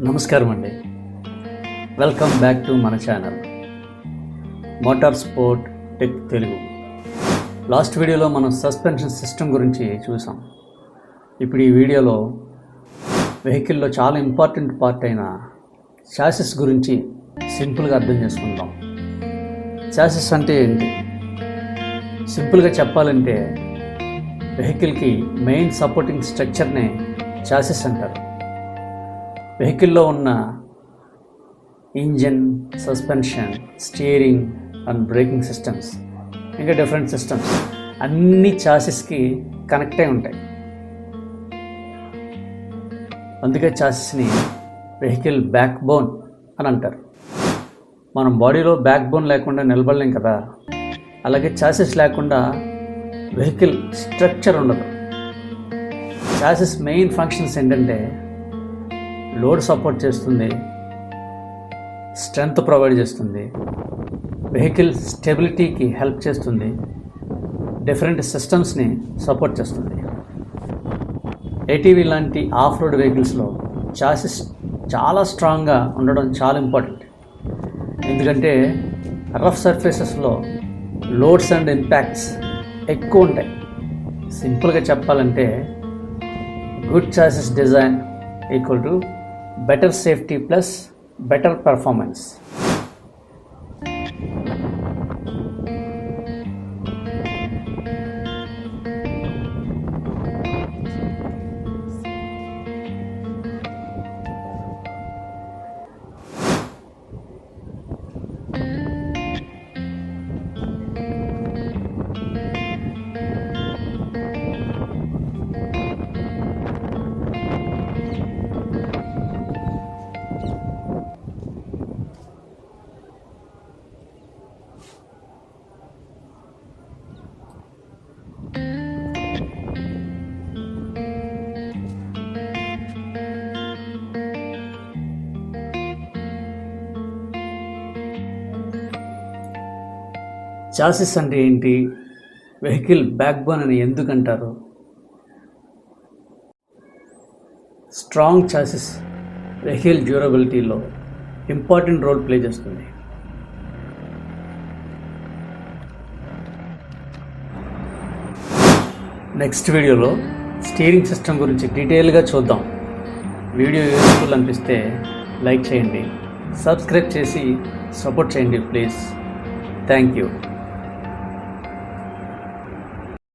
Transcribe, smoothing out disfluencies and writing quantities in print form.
నమస్కారం అండి. Welcome back to మన channel motor sport tech Telugu. Last వీడియోలో మనం సస్పెన్షన్ సిస్టమ్ గురించి చూసాం. ఇప్పుడు ఈ వీడియోలో వెహికల్లో చాలా ఇంపార్టెంట్ పార్ట్ అయిన చాసిస్ గురించి సింపుల్గా అర్థం చేసుకుందాం. చాసిస్ అంటే ఏంటి? సింపుల్గా చెప్పాలంటే వెహికల్కి మెయిన్ సపోర్టింగ్ స్ట్రక్చర్నే చాసిస్ అంటారు. వెహికల్లో ఉన్న engine, suspension, steering and breaking systems, ఇంకా డిఫరెంట్ సిస్టమ్స్ అన్ని చాసిస్కి కనెక్ట్ అయి ఉంటాయి. అందుకే చాసిస్ని వెహికల్ బ్యాక్ బోన్ అని అంటారు. మనం బాడీలో బ్యాక్ బోన్ లేకుండా నిలబడలేం కదా, అలాగే చాసిస్ లేకుండా వెహికల్ స్ట్రక్చర్ ఉండదు. చాసిస్ మెయిన్ ఫంక్షన్స్ ఏంటంటే లోడ్ సపోర్ట్ చేస్తుంది, స్ట్రెంగ్త్ ప్రొవైడ్ చేస్తుంది, వెహికల్ స్టెబిలిటీకి హెల్ప్ చేస్తుంది, డిఫరెంట్ సిస్టమ్స్ని సపోర్ట్ చేస్తుంది. ఏటీవీ లాంటి ఆఫ్ రోడ్ వెహికల్స్లో చాసిస్ చాలా స్ట్రాంగ్గా ఉండడం చాలా ఇంపార్టెంట్. ఎందుకంటే రఫ్ సర్ఫేసెస్లో లోడ్స్ అండ్ ఇంపాక్ట్స్ ఎక్కువ ఉంటాయి. సింపుల్గా చెప్పాలంటే good chassis design equal to better safety plus better performance. Chassis అంటే ఏంటి? వెహికల్ బ్యాక్ బోన్ అని ఎందుకు అంటారు? స్ట్రాంగ్ చాసిస్ వెహికల్ డ్యూరబిలిటీలో ఇంపార్టెంట్ రోల్ ప్లే చేస్తుంది. నెక్స్ట్ వీడియోలో స్టీరింగ్ సిస్టమ్ గురించి డీటెయిల్గా చూద్దాం. వీడియో యూస్ఫుల్ అనిపిస్తే లైక్ చేయండి, సబ్స్క్రైబ్ చేసి సపోర్ట్ చేయండి ప్లీజ్. Thank you.